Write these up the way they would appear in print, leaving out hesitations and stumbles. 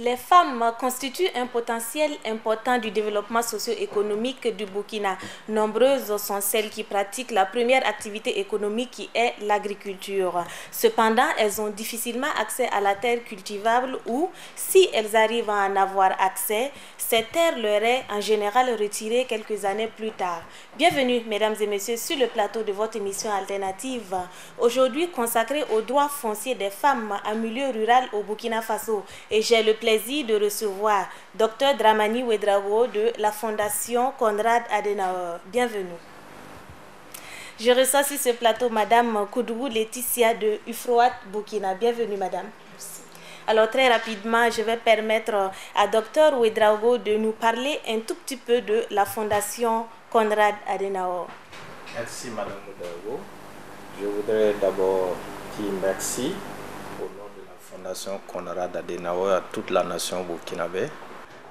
Les femmes constituent un potentiel important du développement socio-économique du Burkina. Nombreuses sont celles qui pratiquent la première activité économique qui est l'agriculture. Cependant, elles ont difficilement accès à la terre cultivable ou, si elles arrivent à en avoir accès, cette terre leur est en général retirée quelques années plus tard. Bienvenue, mesdames et messieurs, sur le plateau de votre émission alternative. Aujourd'hui consacrée aux droits fonciers des femmes en milieu rural au Burkina Faso. Et j'ai le plaisir de recevoir Dr Dramani Ouedraogo de la Fondation Konrad Adenauer. Bienvenue. Je reçois sur ce plateau Madame Koudougou Laetitia de UFROAT Burkina. Bienvenue Madame. Merci. Alors très rapidement, je vais permettre à Dr Ouedraogo de nous parler un tout petit peu de la Fondation Konrad Adenauer. Merci Madame Ouedraogo. Je voudrais d'abord dire merci au nom de la Fondation Konrad Adenauer à toute la nation burkinabé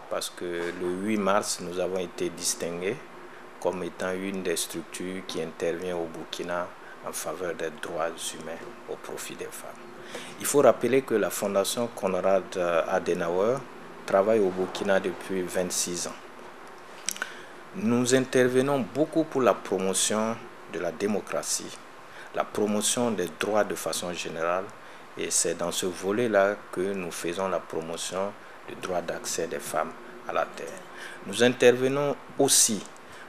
parce que le 8 mars, nous avons été distingués comme étant une des structures qui intervient au Burkina en faveur des droits humains au profit des femmes. Il faut rappeler que la Fondation Konrad Adenauer travaille au Burkina depuis 26 ans. Nous intervenons beaucoup pour la promotion de la démocratie, la promotion des droits de façon générale, et c'est dans ce volet-là que nous faisons la promotion du droit d'accès des femmes à la terre. Nous intervenons aussi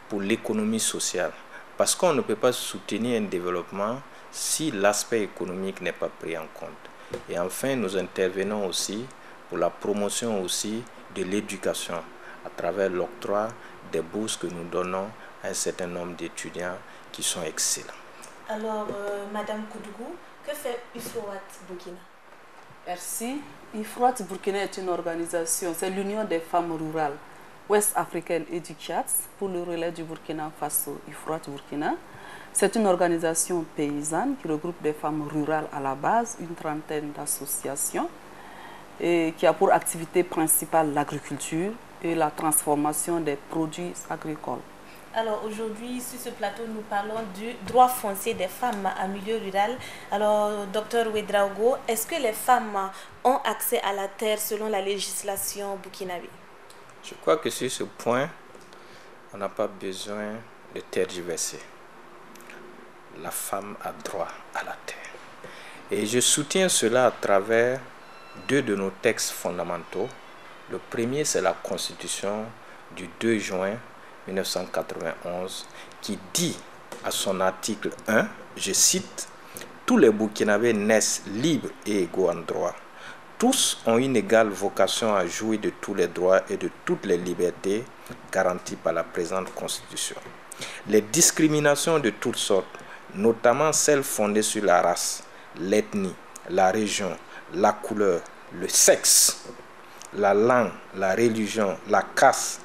pour l'économie sociale, parce qu'on ne peut pas soutenir un développement si l'aspect économique n'est pas pris en compte. Et enfin, nous intervenons aussi pour la promotion aussi de l'éducation, à travers l'octroi des bourses que nous donnons à un certain nombre d'étudiants qui sont excellents. Alors, Madame Koudougou, que fait UFROAT Burkina? Merci. UFROAT Burkina est une organisation, c'est l'Union des femmes rurales ouest-africaines et du Tchad pour le relais du Burkina Faso, UFROAT Burkina. C'est une organisation paysanne qui regroupe des femmes rurales à la base, une trentaine d'associations, et qui a pour activité principale l'agriculture et la transformation des produits agricoles. Alors aujourd'hui, sur ce plateau, nous parlons du droit foncier des femmes en milieu rural. Alors, Dr Ouedraogo, est-ce que les femmes ont accès à la terre selon la législation burkinabé? Je crois que sur ce point, on n'a pas besoin de tergiverser. La femme a droit à la terre. Et je soutiens cela à travers deux de nos textes fondamentaux. Le premier, c'est la Constitution du 2 juin 1991 qui dit à son article 1, je cite, « Tous les Burkinabés naissent libres et égaux en droit. Tous ont une égale vocation à jouir de tous les droits et de toutes les libertés garanties par la présente Constitution. Les discriminations de toutes sortes, notamment celles fondées sur la race, l'ethnie, la région, la couleur, le sexe, la langue, la religion, la caste,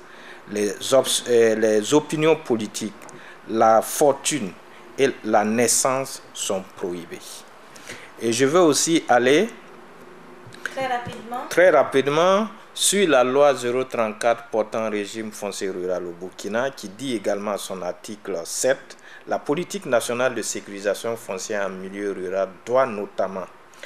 les opinions politiques, la fortune et la naissance sont prohibées. » Et je veux aussi aller très rapidement sur la loi 034 portant régime foncier rural au Burkina qui dit également à son article 7 « La politique nationale de sécurisation foncière en milieu rural doit notamment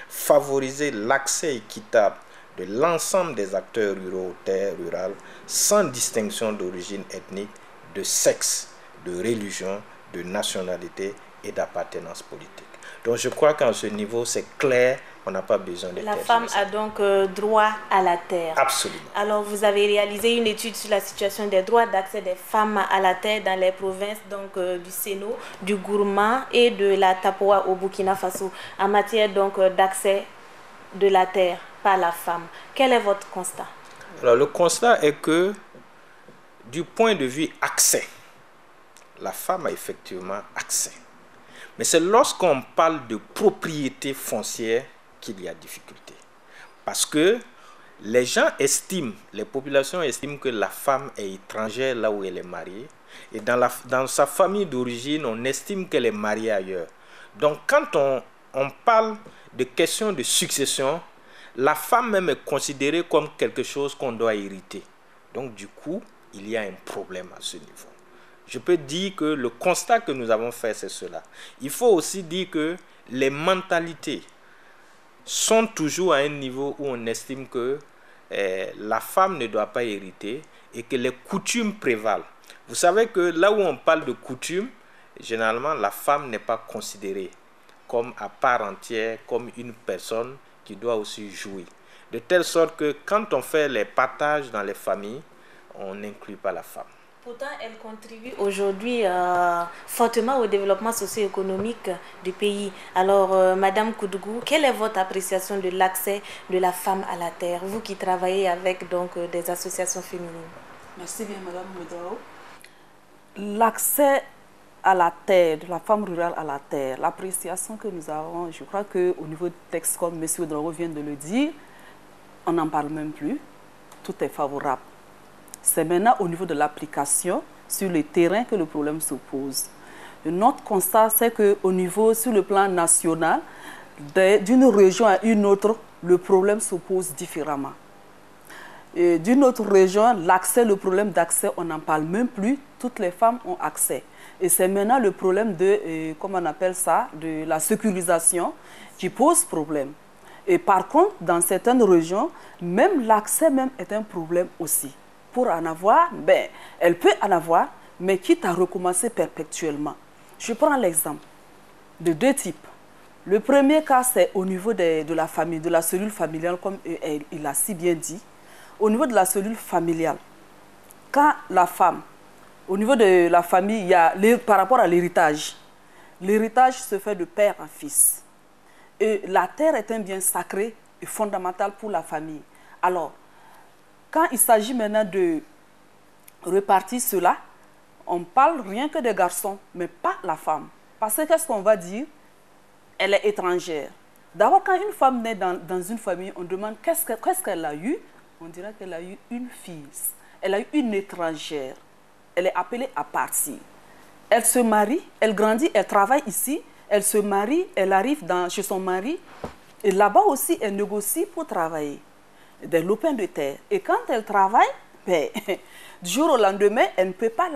favoriser l'accès équitable de l'ensemble des acteurs ruraux aux terres rurales sans distinction d'origine ethnique, de sexe, de religion, de nationalité et d'appartenance politique. » Donc je crois qu'à ce niveau, c'est clair, on n'a pas besoin de La femme a donc droit à la terre. Absolument. Alors vous avez réalisé une étude sur la situation des droits d'accès des femmes à la terre dans les provinces donc, du Séno, du Gourma et de la Tapoa au Burkina Faso en matière donc d'accès de la terre par la femme. Quel est votre constat? Alors le constat est que du point de vue accès, la femme a effectivement accès. Mais c'est lorsqu'on parle de propriété foncière qu'il y a difficulté. Parce que les gens estiment, les populations estiment que la femme est étrangère là où elle est mariée. Et dans sa famille d'origine, on estime qu'elle est mariée ailleurs. Donc quand on parle de questions de succession, la femme même est considérée comme quelque chose qu'on doit hériter. Donc du coup, il y a un problème à ce niveau. Je peux dire que le constat que nous avons fait, c'est cela. Il faut aussi dire que les mentalités sont toujours à un niveau où on estime que la femme ne doit pas hériter et que les coutumes prévalent. Vous savez que là où on parle de coutumes, généralement la femme n'est pas considérée comme à part entière, comme une personne qui doit aussi jouir. De telle sorte que quand on fait les partages dans les familles, on n'inclut pas la femme. Pourtant, elle contribue aujourd'hui fortement au développement socio-économique du pays. Alors, Madame Koudgou, quelle est votre appréciation de l'accès de la femme à la terre, vous qui travaillez avec donc, des associations féminines? Merci bien, Madame Medrao. L'accès à la terre, de la femme rurale à la terre, l'appréciation que nous avons, je crois qu'au niveau du texte, comme M. Drago vient de le dire, on n'en parle même plus, tout est favorable. C'est maintenant au niveau de l'application sur le terrain que le problème se pose. Notre constat, c'est qu'au niveau, sur le plan national, d'une région à une autre, le problème se pose différemment. D'une autre région, l'accès, le problème d'accès, on n'en parle même plus, toutes les femmes ont accès. Et c'est maintenant le problème de, comment on appelle ça, de la sécurisation qui pose problème. Et par contre, dans certaines régions, même l'accès même est un problème aussi. Pour en avoir, ben, elle peut en avoir, mais quitte à recommencer perpétuellement. Je prends l'exemple de deux types. Le premier cas, c'est au niveau de la famille, de la cellule familiale, comme il a si bien dit. Au niveau de la cellule familiale, quand la femme, au niveau de la famille, il y a par rapport à l'héritage se fait de père en fils. Et la terre est un bien sacré et fondamental pour la famille. Alors, quand il s'agit maintenant de repartir cela, on parle rien que des garçons, mais pas la femme. Parce que qu'est-ce qu'on va dire? Elle est étrangère. D'abord, quand une femme naît dans une famille, on demande qu'est-ce qu'elle a eu. On dira qu'elle a eu une fille. Elle a eu une étrangère. Elle est appelée à partir. Elle se marie, elle grandit, elle travaille ici. Elle se marie, elle arrive chez son mari. Et là-bas aussi, elle négocie pour travailler. Des lopins de terre. Et quand elle travaille, ben, du jour au lendemain, elle ne peut pas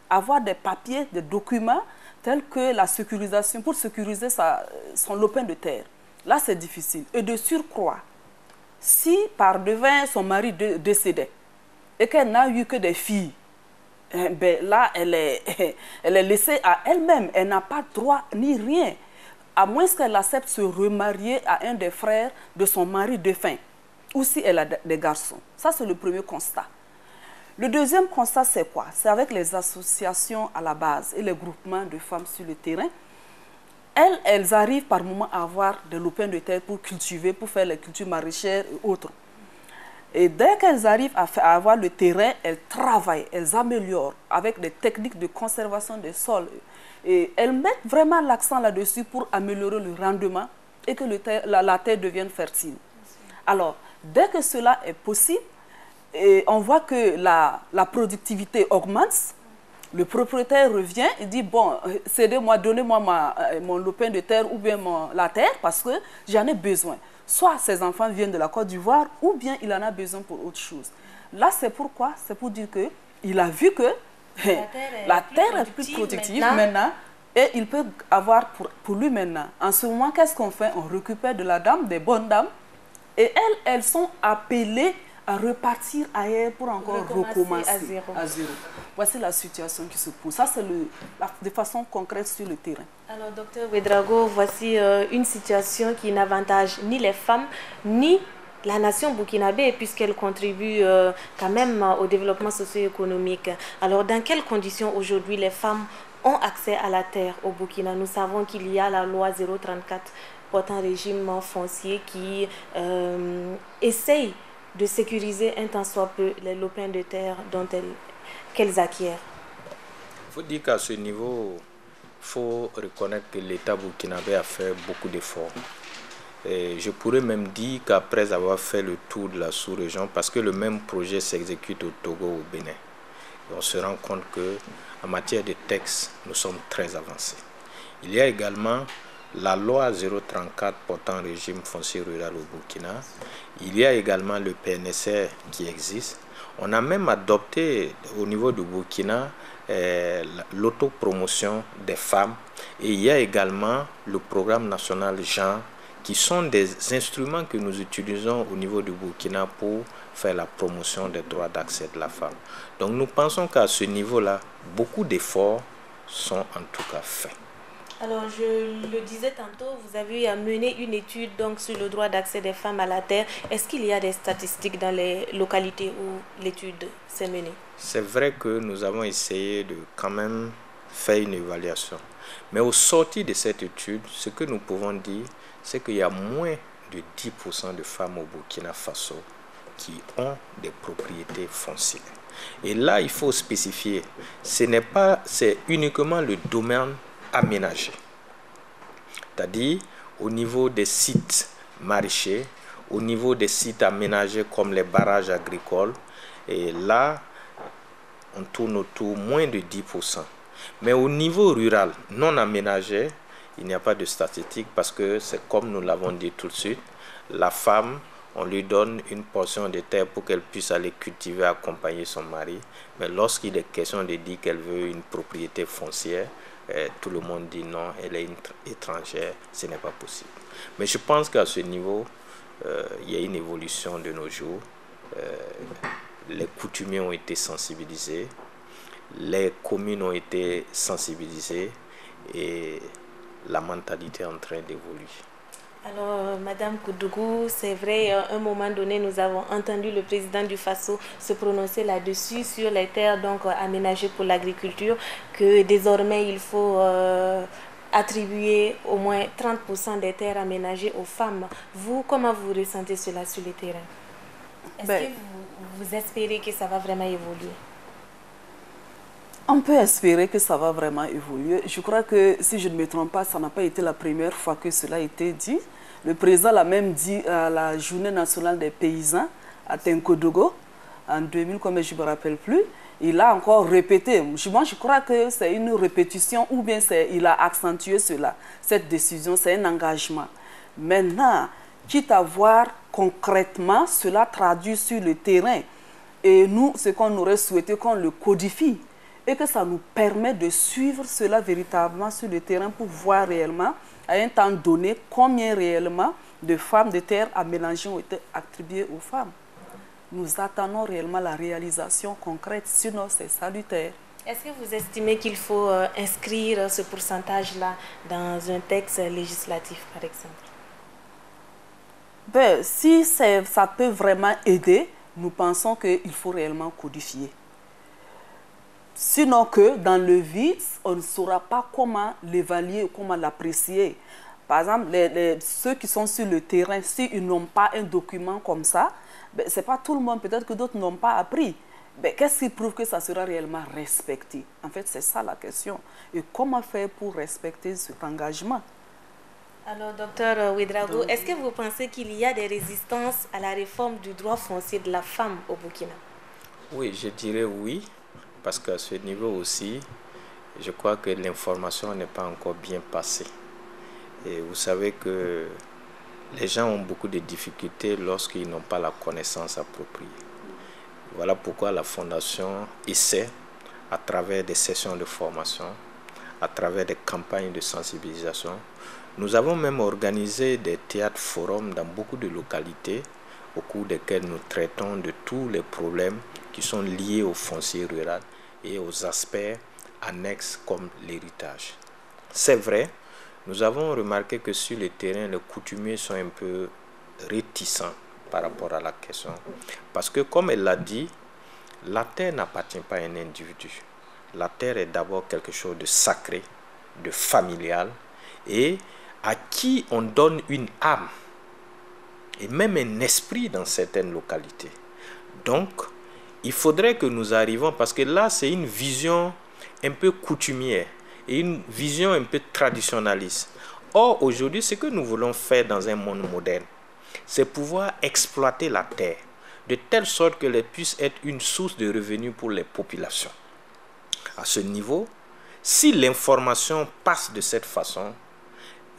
avoir des papiers, des documents tels que la sécurisation, pour sécuriser son lopin de terre. Là, c'est difficile. Et de surcroît, si par devin son mari décédait et qu'elle n'a eu que des filles, ben là, elle est laissée à elle-même. Elle n'a pas droit ni rien, à moins qu'elle accepte de se remarier à un des frères de son mari défunt, ou si elle a des garçons. Ça, c'est le premier constat. Le deuxième constat, c'est quoi? C'est avec les associations à la base et les groupements de femmes sur le terrain. Elles arrivent par moment à avoir des lopins de terre pour cultiver, pour faire les cultures maraîchères et autres. Et dès qu'elles arrivent à avoir le terrain, elles travaillent, elles améliorent avec des techniques de conservation des sols. Et elles mettent vraiment l'accent là-dessus pour améliorer le rendement et que la terre devienne fertile. Alors, dès que cela est possible, et on voit que la productivité augmente, le propriétaire revient et dit, bon, cédez-moi, donnez-moi mon lopin de terre ou bien la terre parce que j'en ai besoin. Soit ses enfants viennent de la Côte d'Ivoire ou bien il en a besoin pour autre chose. Là, c'est pourquoi? C'est pour dire qu'il a vu que la terre est plus productive maintenant et il peut avoir pour lui maintenant. En ce moment, qu'est-ce qu'on fait? On récupère de la dame, des bonnes dames, et elles sont appelées à repartir ailleurs pour encore recommencer à zéro. Voici la situation qui se pose. Ça, c'est de façon concrète sur le terrain. Alors, docteur Ouédraogo, voici une situation qui n'avantage ni les femmes, ni la nation burkinabé, puisqu'elle contribue quand même au développement socio-économique. Alors, dans quelles conditions aujourd'hui les femmes ont accès à la terre au Burkina? Nous savons qu'il y a la loi 034 portant régime foncier qui essaye de sécuriser un tant soit peu les lopins de terre qu'elles acquièrent. Il faut dire qu'à ce niveau, il faut reconnaître que l'État burkinabé a fait beaucoup d'efforts. Et je pourrais même dire qu'après avoir fait le tour de la sous-région, parce que le même projet s'exécute au Togo, au Bénin, et on se rend compte qu'en matière de textes, nous sommes très avancés. Il y a également la loi 034 portant régime foncier rural au Burkina. Il y a également le PNSR qui existe. On a même adopté au niveau du Burkina l'autopromotion des femmes. Et il y a également le programme national genre qui sont des instruments que nous utilisons au niveau du Burkina pour faire la promotion des droits d'accès de la femme. Donc nous pensons qu'à ce niveau-là, beaucoup d'efforts sont en tout cas faits. Alors, je le disais tantôt, vous avez mené une étude donc, sur le droit d'accès des femmes à la terre. Est-ce qu'il y a des statistiques dans les localités où l'étude s'est menée? C'est vrai que nous avons essayé de quand même faire une évaluation. Mais au sortir de cette étude, ce que nous pouvons dire, c'est qu'il y a moins de 10% de femmes au Burkina Faso qui ont des propriétés foncières. Et là, il faut spécifier, c'est uniquement le domaine aménagé. C'est-à-dire au niveau des sites maraîchers, au niveau des sites aménagés comme les barrages agricoles. Et là, on tourne autour moins de 10%. Mais au niveau rural, non aménagé, il n'y a pas de statistiques parce que c'est comme nous l'avons dit tout de suite, la femme, on lui donne une portion de terre pour qu'elle puisse aller cultiver, accompagner son mari. Mais lorsqu'il est question de dire qu'elle veut une propriété foncière, tout le monde dit non, elle est étrangère, ce n'est pas possible. Mais je pense qu'à ce niveau, il y a une évolution de nos jours. Les coutumiers ont été sensibilisés, les communes ont été sensibilisées et la mentalité est en train d'évoluer. Alors, Madame Koudougou, c'est vrai, à un moment donné, nous avons entendu le président du Faso se prononcer là-dessus, sur les terres donc, aménagées pour l'agriculture, que désormais, il faut attribuer au moins 30% des terres aménagées aux femmes. Vous, comment vous ressentez cela sur le terrain? Est-ce que vous espérez que ça va vraiment évoluer? On peut espérer que ça va vraiment évoluer. Je crois que, si je ne me trompe pas, ça n'a pas été la première fois que cela a été dit. Le président l'a même dit à la Journée nationale des paysans à Tenkodogo, en 2000, comme je ne me rappelle plus. Il a encore répété. Moi, je crois que c'est une répétition ou bien il a accentué cela. Cette décision, c'est un engagement. Maintenant, quitte à voir concrètement cela traduit sur le terrain. Et nous, ce qu'on aurait souhaité, qu'on le codifie et que ça nous permet de suivre cela véritablement sur le terrain pour voir réellement, à un temps donné, combien réellement de femmes de terre aménagées ont été attribuées aux femmes. Nous attendons réellement la réalisation concrète, sinon c'est salutaire. Est-ce que vous estimez qu'il faut inscrire ce pourcentage-là dans un texte législatif, par exemple? Si ça peut vraiment aider, nous pensons qu'il faut réellement codifier. Sinon que dans le vide, on ne saura pas comment l'évaluer ou comment l'apprécier. Par exemple, ceux qui sont sur le terrain, s'ils n'ont pas un document comme ça, ce n'est pas tout le monde, peut-être que d'autres n'ont pas appris. Qu'est-ce qui prouve que ça sera réellement respecté? En fait, c'est ça la question. Et comment faire pour respecter cet engagement? Alors, docteur Ouedraogo, est-ce que vous pensez qu'il y a des résistances à la réforme du droit foncier de la femme au Burkina? Oui, je dirais oui. Parce qu'à ce niveau aussi, je crois que l'information n'est pas encore bien passée. Et vous savez que les gens ont beaucoup de difficultés lorsqu'ils n'ont pas la connaissance appropriée. Voilà pourquoi la Fondation essaie, à travers des sessions de formation, à travers des campagnes de sensibilisation. Nous avons même organisé des théâtres forums dans beaucoup de localités au cours desquels nous traitons de tous les problèmes qui sont liés au foncier rural et aux aspects annexes comme l'héritage. C'est vrai, nous avons remarqué que sur le terrain, les coutumiers sont un peu réticents par rapport à la question. Parce que, comme elle l'a dit, la terre n'appartient pas à un individu. La terre est d'abord quelque chose de sacré, de familial, et à qui on donne une âme, et même un esprit dans certaines localités. Donc, il faudrait que nous arrivions, parce que là, c'est une vision un peu coutumière et une vision un peu traditionnaliste. Or, aujourd'hui, ce que nous voulons faire dans un monde moderne, c'est pouvoir exploiter la terre de telle sorte qu'elle puisse être une source de revenus pour les populations. À ce niveau, si l'information passe de cette façon,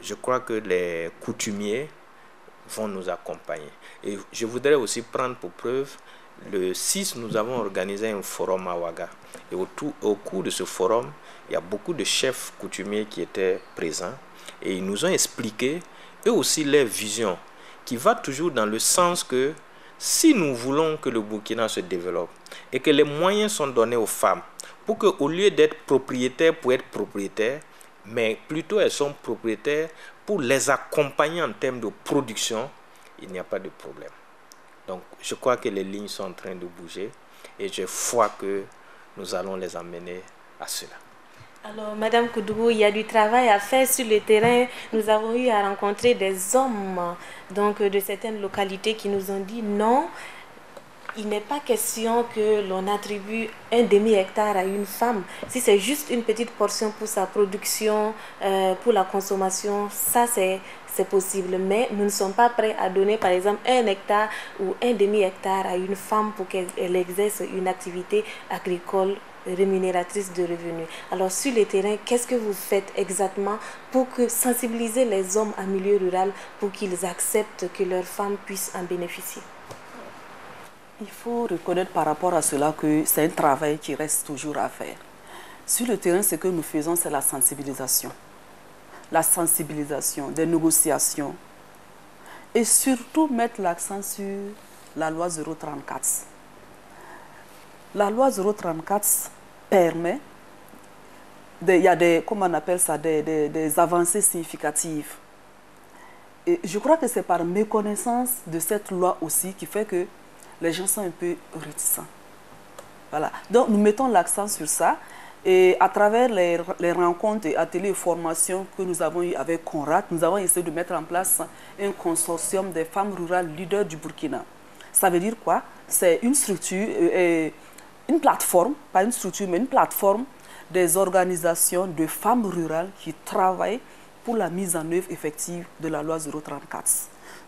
je crois que les coutumiers vont nous accompagner. Et je voudrais aussi prendre pour preuve, le 6, nous avons organisé un forum à Ouaga. Et au cours de ce forum, il y a beaucoup de chefs coutumiers qui étaient présents. Et ils nous ont expliqué eux aussi leur vision, qui va toujours dans le sens que si nous voulons que le Burkina se développe et que les moyens sont donnés aux femmes pour qu'au lieu d'être propriétaires pour être propriétaires, mais plutôt elles sont propriétaires pour les accompagner en termes de production, il n'y a pas de problème. Donc je crois que les lignes sont en train de bouger et je crois que nous allons les amener à cela. Alors, Madame Koudougou, il y a du travail à faire sur le terrain. Nous avons eu à rencontrer des hommes donc, de certaines localités qui nous ont dit non, il n'est pas question que l'on attribue un demi-hectare à une femme. Si c'est juste une petite portion pour sa production, pour la consommation, ça c'est possible. Mais nous ne sommes pas prêts à donner par exemple un hectare ou un demi-hectare à une femme pour qu'elle exerce une activité agricole rémunératrice de revenus. Alors sur le terrain, qu'est-ce que vous faites exactement pour sensibiliser les hommes en milieu rural pour qu'ils acceptent que leurs femmes puissent en bénéficier? Il faut reconnaître par rapport à cela que c'est un travail qui reste toujours à faire. Sur le terrain, ce que nous faisons, c'est la sensibilisation. La sensibilisation, des négociations et surtout mettre l'accent sur la loi 034. La loi 034 permet, il y a des, comment on appelle ça, des avancées significatives. Et je crois que c'est par méconnaissance de cette loi aussi qui fait que les gens sont un peu réticents. Voilà. Donc nous mettons l'accent sur ça et à travers les rencontres et ateliers et formations que nous avons eu avec Conrad, nous avons essayé de mettre en place un consortium des femmes rurales leaders du Burkina. Ça veut dire quoi? C'est une structure, une plateforme, pas une structure, mais une plateforme des organisations de femmes rurales qui travaillent pour la mise en œuvre effective de la loi 034.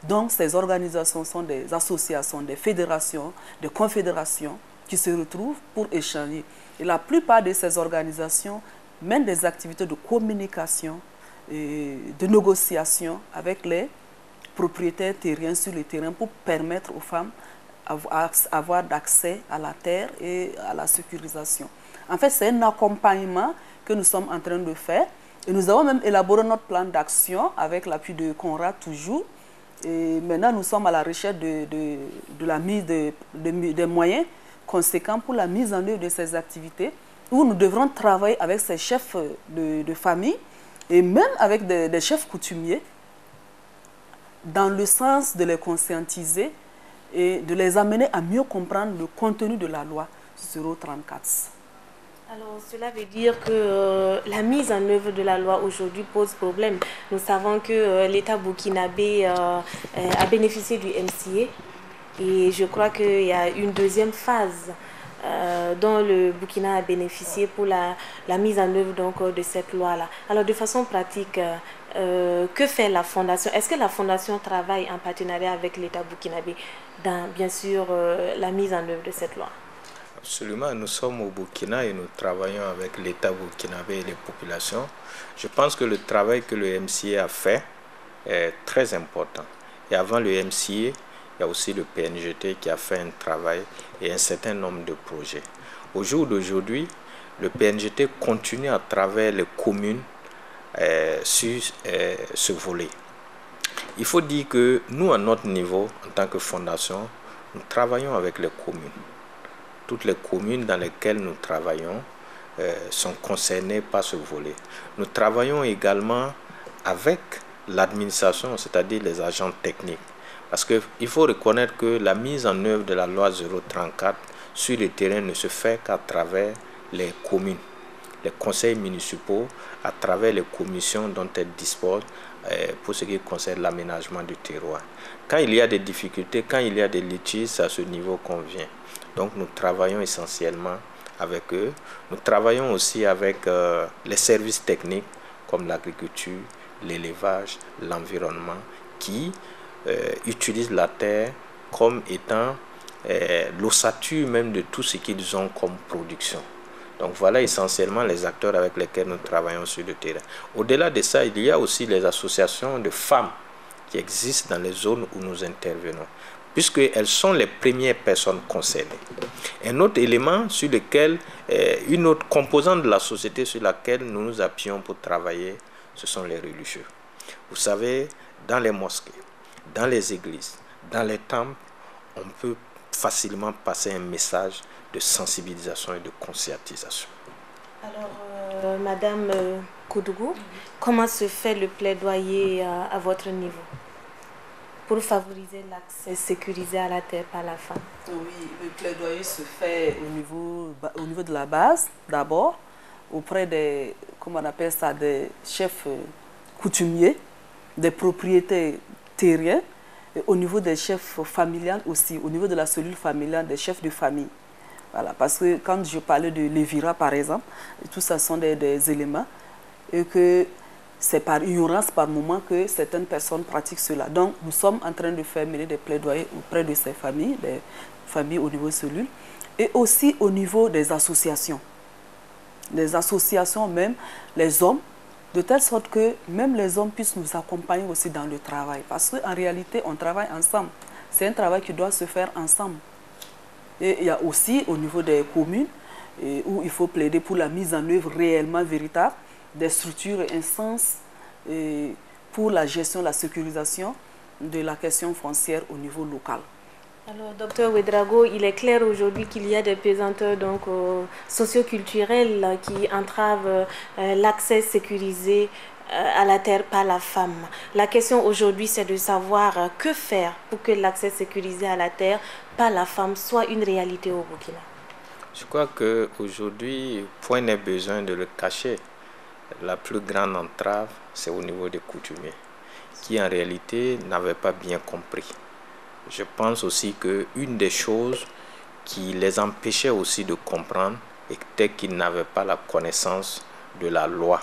Donc ces organisations sont des associations, des fédérations, des confédérations qui se retrouvent pour échanger. Et la plupart de ces organisations mènent des activités de communication et de négociation avec les propriétaires terriens sur le terrain pour permettre aux femmes d'avoir accès à la terre et à la sécurisation. En fait, c'est un accompagnement que nous sommes en train de faire. Et nous avons même élaboré notre plan d'action avec l'appui de Conrad toujours. Et maintenant, nous sommes à la recherche de la mise des moyens conséquents pour la mise en œuvre de ces activités, où nous devrons travailler avec ces chefs de famille et même avec des chefs coutumiers dans le sens de les conscientiser et de les amener à mieux comprendre le contenu de la loi 034. Alors, cela veut dire que la mise en œuvre de la loi aujourd'hui pose problème. Nous savons que l'État burkinabé a bénéficié du MCA et je crois qu'il y a une deuxième phase dont le Burkina a bénéficié pour la mise en œuvre donc, de cette loi-là. Alors, de façon pratique, que fait la Fondation? Est-ce que la Fondation travaille en partenariat avec l'État burkinabé dans, bien sûr, la mise en œuvre de cette loi? Absolument, nous sommes au Burkina et nous travaillons avec l'État burkinabé et les populations. Je pense que le travail que le MCA a fait est très important. Et avant le MCA, il y a aussi le PNGT qui a fait un travail et un certain nombre de projets. Au jour d'aujourd'hui, le PNGT continue à travers les communes sur ce volet. Il faut dire que nous, à notre niveau, en tant que fondation, nous travaillons avec les communes. Toutes les communes dans lesquelles nous travaillons sont concernées par ce volet. Nous travaillons également avec l'administration, c'est-à-dire les agents techniques. Parce qu'il faut reconnaître que la mise en œuvre de la loi 034 sur le terrain ne se fait qu'à travers les communes, les conseils municipaux, à travers les commissions dont elles disposent pour ce qui concerne l'aménagement du terroir. Quand il y a des difficultés, quand il y a des litiges, c'est à ce niveau qu'on vient. Donc nous travaillons essentiellement avec eux. Nous travaillons aussi avec les services techniques comme l'agriculture, l'élevage, l'environnement, qui utilisent la terre comme étant l'ossature même de tout ce qu'ils ont comme production. Donc voilà essentiellement les acteurs avec lesquels nous travaillons sur le terrain. Au-delà de ça, il y a aussi les associations de femmes qui existent dans les zones où nous intervenons, puisqu'elles sont les premières personnes concernées. Un autre élément sur lequel, une autre composante de la société sur laquelle nous nous appuyons pour travailler, ce sont les religieux. Vous savez, dans les mosquées, dans les églises, dans les temples, on peut facilement passer un message de sensibilisation et de conscientisation. Alors, Madame Koudougou, comment se fait le plaidoyer à votre niveau pour favoriser l'accès sécurisé à la terre par la femme? Oui, le plaidoyer se fait au niveau de la base, d'abord, auprès des, comment on appelle ça, des chefs coutumiers, des propriétaires terriens, et au niveau des chefs familiales aussi, au niveau de la cellule familiale, des chefs de famille. Voilà, parce que quand je parlais de l'Evira, par exemple, tout ça sont des éléments, et que c'est par ignorance par moment que certaines personnes pratiquent cela. Donc, nous sommes en train de faire mener des plaidoyers auprès de ces familles, des familles au niveau cellule, et aussi au niveau des associations. Les associations, même les hommes, de telle sorte que même les hommes puissent nous accompagner aussi dans le travail. Parce qu'en réalité, on travaille ensemble. C'est un travail qui doit se faire ensemble. Et il y a aussi au niveau des communes, où il faut plaider pour la mise en œuvre réellement véritable des structures et instances pour la gestion, la sécurisation de la question foncière au niveau local. Alors, docteur Ouédraogo, il est clair aujourd'hui qu'il y a des pesanteurs socioculturelles qui entravent l'accès sécurisé à la terre par la femme. La question aujourd'hui, c'est de savoir que faire pour que l'accès sécurisé à la terre par la femme soit une réalité au Burkina. Je crois qu'aujourd'hui, point n'est besoin de le cacher. La plus grande entrave, c'est au niveau des coutumiers, qui en réalité n'avaient pas bien compris. Je pense aussi qu'une des choses qui les empêchait aussi de comprendre était qu'ils n'avaient pas la connaissance de la loi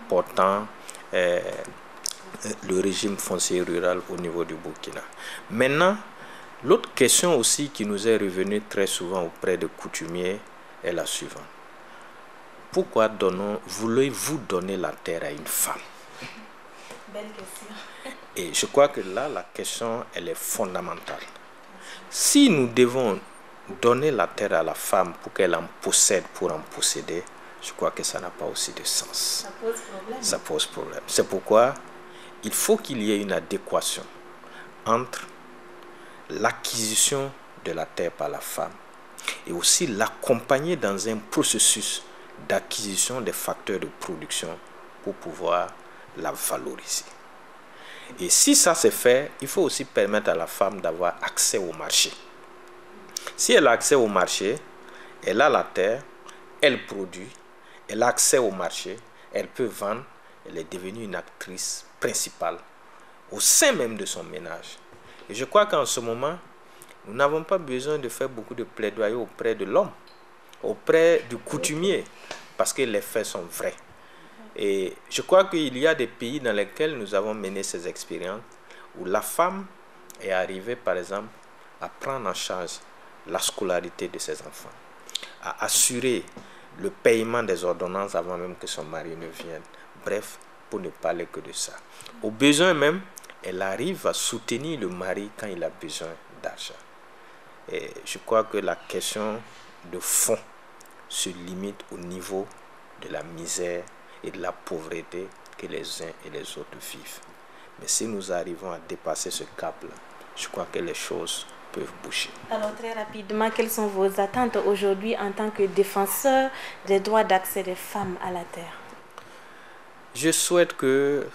portant le régime foncier rural au niveau du Burkina. Maintenant, l'autre question aussi qui nous est revenue très souvent auprès de coutumiers est la suivante. Pourquoi voulez-vous donner la terre à une femme? Belle question. Et je crois que là, la question, elle est fondamentale. Si nous devons donner la terre à la femme pour qu'elle en possède, pour en posséder, je crois que ça n'a pas aussi de sens. Ça pose problème. Ça pose problème. C'est pourquoi il faut qu'il y ait une adéquation entre l'acquisition de la terre par la femme et aussi l'accompagner dans un processus d'acquisition des facteurs de production pour pouvoir la valoriser. Et si ça se fait, il faut aussi permettre à la femme d'avoir accès au marché. Si elle a accès au marché, elle a la terre, elle produit, elle a accès au marché, elle peut vendre, elle est devenue une actrice principale au sein même de son ménage. Et je crois qu'en ce moment, nous n'avons pas besoin de faire beaucoup de plaidoyer auprès de l'homme, auprès du coutumier, parce que les faits sont vrais. Et je crois qu'il y a des pays dans lesquels nous avons mené ces expériences où la femme est arrivée, par exemple, à prendre en charge la scolarité de ses enfants, à assurer le paiement des ordonnances avant même que son mari ne vienne. Bref, pour ne parler que de ça. Au besoin même, elle arrive à soutenir le mari quand il a besoin d'argent. Et je crois que la question de fond se limite au niveau de la misère et de la pauvreté que les uns et les autres vivent. Mais si nous arrivons à dépasser ce cap-là, je crois que les choses peuvent bouger. Alors très rapidement, quelles sont vos attentes aujourd'hui en tant que défenseur des droits d'accès des femmes à la terre? Je souhaite que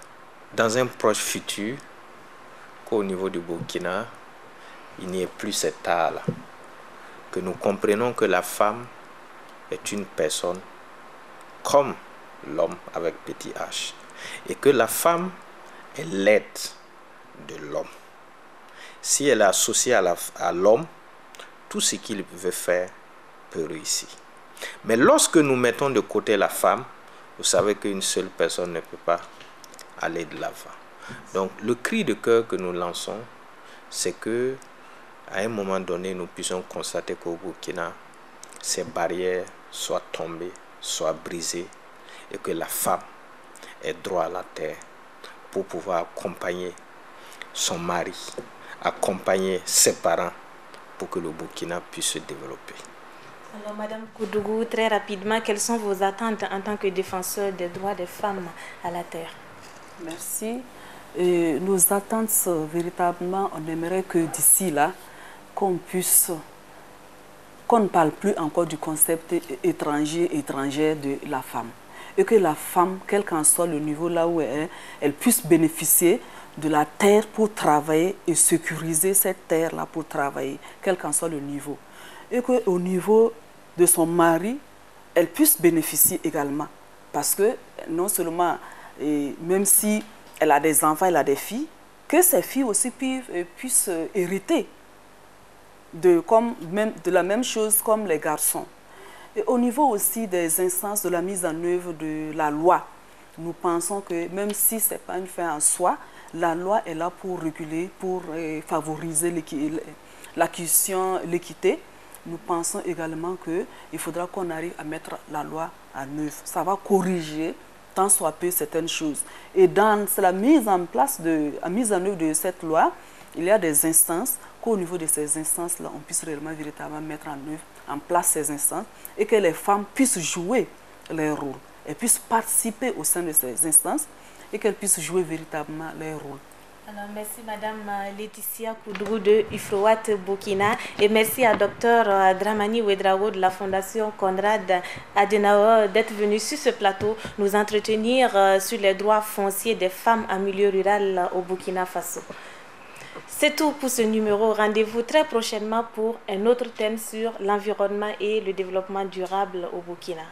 dans un proche futur, qu'au niveau du Burkina, il n'y ait plus cet art-là. Que nous comprenions que la femme est une personne comme l'homme avec petit h. Et que la femme est l'aide de l'homme. Si elle est associée à l'homme, tout ce qu'il veut faire peut réussir. Mais lorsque nous mettons de côté la femme, vous savez qu'une seule personne ne peut pas aller de l'avant. Donc le cri de cœur que nous lançons, c'est que à un moment donné, nous puissions constater qu'au Burkina, ces barrières soient tombées, soient brisées, et que la femme ait droit à la terre pour pouvoir accompagner son mari, accompagner ses parents pour que le Burkina puisse se développer. Alors, Madame Koudougou, très rapidement, quelles sont vos attentes en tant que défenseur des droits des femmes à la terre? Merci. Et nos attentes, véritablement, on aimerait que d'ici là, qu'on ne parle plus encore du concept étrangère de la femme. Et que la femme, quel qu'en soit le niveau là où elle est, elle puisse bénéficier de la terre pour travailler et sécuriser cette terre-là pour travailler, quel qu'en soit le niveau. Et qu'au niveau de son mari, elle puisse bénéficier également. Parce que non seulement, même si elle a des enfants, elle a des filles, que ces filles aussi puissent hériter de la même chose comme les garçons. Et au niveau aussi des instances de la mise en œuvre de la loi, nous pensons que même si ce n'est pas une fin en soi, la loi est là pour réguler, pour favoriser l'équité. Nous pensons également qu'il faudra qu'on arrive à mettre la loi en œuvre. Ça va corriger tant soit peu certaines choses. Et dans la mise en œuvre de cette loi, il y a des instances, qu'au niveau de ces instances-là, on puisse réellement, véritablement mettre en place ces instances et que les femmes puissent jouer leur rôle. Elles puissent participer au sein de ces instances et qu'elles puissent jouer véritablement leur rôle. Alors, merci Madame Laetitia Koudrou de Ifroat Burkina et merci à Dr Dramani Ouedraogo de la Fondation Konrad Adenauer d'être venu sur ce plateau nous entretenir sur les droits fonciers des femmes en milieu rural au Burkina Faso. C'est tout pour ce numéro. Rendez-vous très prochainement pour un autre thème sur l'environnement et le développement durable au Burkina.